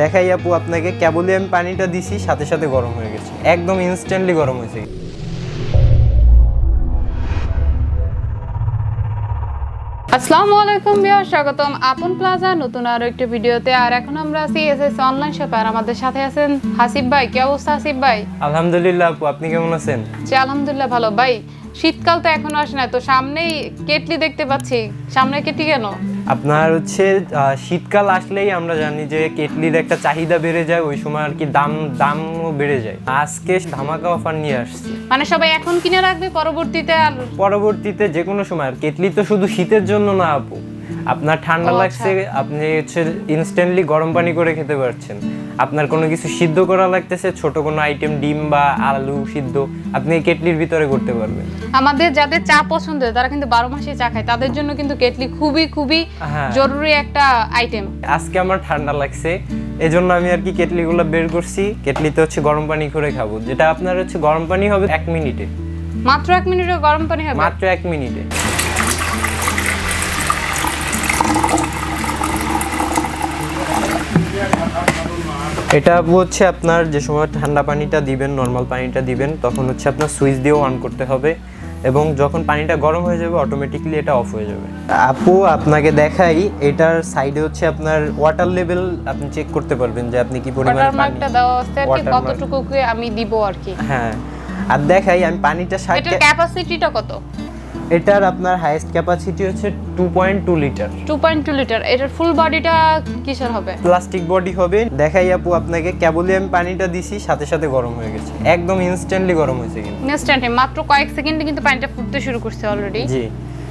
দেখাই আপু আপনাকে, কেবলই আমি পানিটা দিছি সাথে সাথে গরম হয়ে গেছে, একদম ইনস্ট্যান্টলি গরম হয়েছে। আসসালামু আলাইকুম ভিউয়ার্স, স্বাগতম আপন প্লাজা নতুন আরো একটা ভিডিওতে। আর এখন আমরা আছি এসএস অনলাইন শপে, আর আমাদের সাথে আছেন হাসিব ভাই। কি অবস্থা হাসিব ভাই? আলহামদুলিল্লাহ আপু, আপনি কেমন আছেন? জি আলহামদুলিল্লাহ ভালো। ভাই শীতকাল তো এখনো আসে না, তো সামনেই কেটলি দেখতে পাচ্ছি, সামনে কেটলি কেন? আপনার হচ্ছে শীতকাল আসলেই আমরা জানি যে কেটলির একটা চাহিদা বেড়ে যায়, ওই সময় আর কি দামও বেড়ে যায়। আজকে ধামাকা অফার নিয়ে আসছি, মানে সবাই এখন কিনে রাখবে, পরবর্তীতে যে কোনো সময়। আর কেটলি তো শুধু শীতের জন্য না আপু, আপনার ঠান্ডা লাগছে আপনি হচ্ছে ইনস্ট্যান্টলি গরম পানি করে খেতে পারছেন। আপনার কোনো কিছু সিদ্ধ করা লাগতেছে, ছোট কোনো আইটেম ডিম বা আলু সিদ্ধ আপনি কেটলির ভিতরে করতে পারবেন। আমাদের যাদের চা পছন্দ তারা কিন্তু 12 মাসে চা খায়, তাদের জন্য কিন্তু কেটলি খুবই জরুরি একটা আইটেম। আজকে আমার ঠান্ডা লাগছে, এজন্য আমি আর কি কেটলিগুলো বের করছি। কেটলিতে হচ্ছে গরম পানি করে খাবো, যেটা আপনার হচ্ছে গরম পানি হবে 1 মিনিটে। মাত্র 1 মিনিটে গরম পানি হবে? মাত্র 1 মিনিটে। এটা হচ্ছে আপনার যে সময় ঠান্ডা পানিটা দিবেন, নর্মাল পানিটা দিবেন, তখন হচ্ছে আপনার সুইচ দিয়েও অন করতে হবে, এবং যখন পানিটা গরম হয়ে যাবে অটোমেটিক্যালি এটা অফ হয়ে যাবে। আপু আপনাকে দেখাই, এটার সাইডে হচ্ছে আপনার ওয়াটার লেভেল আপনি চেক করতে পারবেন যে আপনি কি পরিমাণ পানি, মার্কটা দেওয়া আছে আর কি কতটুকু আমি দিব আর কি। হ্যাঁ, আর দেখাই আমি পানিটা এটার ক্যাপাসিটিটা কত? এটার আপনার হাইয়েস্ট ক্যাপাসিটি হচ্ছে 2.2 লিটার। 2.2 লিটার। এটার ফুল বডিটা কিসের হবে? প্লাস্টিক বডি হবে। দেখাই আপু আপনাকে, কেবলই আমি পানিটা দিছি সাথে সাথে গরম হয়ে গেছে, একদম ইনস্ট্যান্টলি গরম হয়েছে। কিন্তু ইনস্ট্যান্টলি মাত্র কয়েক সেকেন্ডে কিন্তু পানিটা ফুটতে শুরু করছে অলরেডি। জি,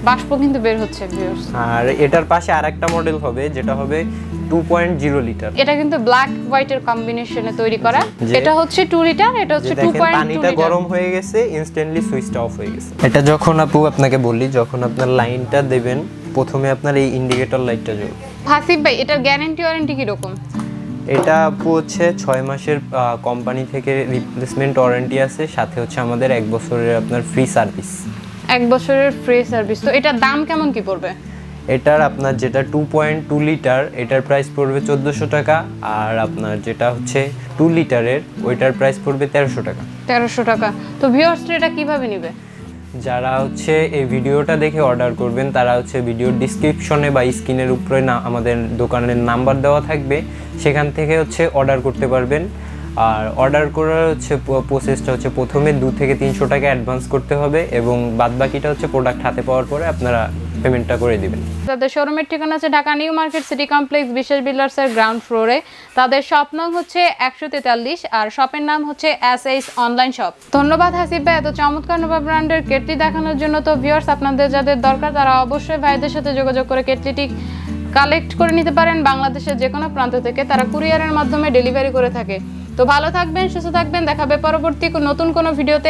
বাষ্প কিন্তু বের হচ্ছে ভিউয়ার্স। আর এটার পাশে আরেকটা মডেল হবে যেটা হবে 2.0 লিটার। এটা কিন্তু ব্ল্যাক হোয়াইটের কম্বিনেশনে তৈরি করা। এটা হচ্ছে 2 লিটার, এটা হচ্ছে 2.2 লিটার। পানিটা গরম হয়ে গেছে, ইনস্ট্যান্টলি সুইচটা অফ হয়ে গেছে। এটা যখন আপু আপনাকে বলি, যখন আপনার লাইনটা দেবেন প্রথমে আপনার এই ইন্ডিকেটর লাইটটা জ্বলবে। হাসিব ভাই এটার গ্যারান্টি ওয়ারেন্টি কি রকম? এটা আপু হচ্ছে 6 মাসের কোম্পানি থেকে রিপ্লেসমেন্ট ওয়ারেন্টি আছে, সাথে হচ্ছে আমাদের 1 বছরের আপনার ফ্রি সার্ভিস। 1 বছরের ফ্রি সার্ভিস। তো এটার দাম কেমন কি পড়বে? এটার আপনার যেটা 2.2 লিটার এটার প্রাইস পড়বে 1400 টাকা, আর আপনার যেটা হচ্ছে 2 লিটারের ওইটার প্রাইস পড়বে 1300 টাকা। 1300 টাকা। তো ভিউয়ার্সরা এটা কিভাবে নেবে? যারা হচ্ছে এই ভিডিওটা দেখে অর্ডার করবেন তারা হচ্ছে ভিডিওর ডিসক্রিপশনে বা স্ক্রিনের উপরে আমাদের দোকানের নাম্বার দেওয়া থাকবে, সেখান থেকে হচ্ছে অর্ডার করতে পারবেন। আর অর্ডার করার হচ্ছে প্রসেসটা হচ্ছে প্রথমে 2 থেকে 300 টাকা অ্যাডভান্স করতে হবে, এবং বাদবাকিটা হচ্ছে প্রোডাক্ট হাতে পাওয়ার পরে আপনারা পেমেন্টটা করে দিবেন। তাদের শোরুমের ঠিকানা আছে Dhaka new market city complex বিশ্বাস বিল্ডার্সের গ্রাউন্ড ফ্লোরে। তাদের শপ নাম হচ্ছে 143, আর শপের নাম হচ্ছে এসএস অনলাইন শপ। ধন্যবাদ হাসিব ভাই এত চমৎকার নোভা ব্র্যান্ডের কেটলি দেখানোর জন্য। তো ভিউয়ার্স আপনাদের যাদের দরকার তারা অবশ্যই ভাইদের সাথে যোগাযোগ করে কেটলিটি কালেক্ট করে নিতে পারেন। বাংলাদেশের যে কোনো প্রান্ত থেকে তারা কুরিয়ারের মাধ্যমে ডেলিভারি করে থাকে। তো ভালো থাকবেন, সুস্থ থাকবেন, দেখাবে পরবর্তী নতুন কোনো ভিডিওতে।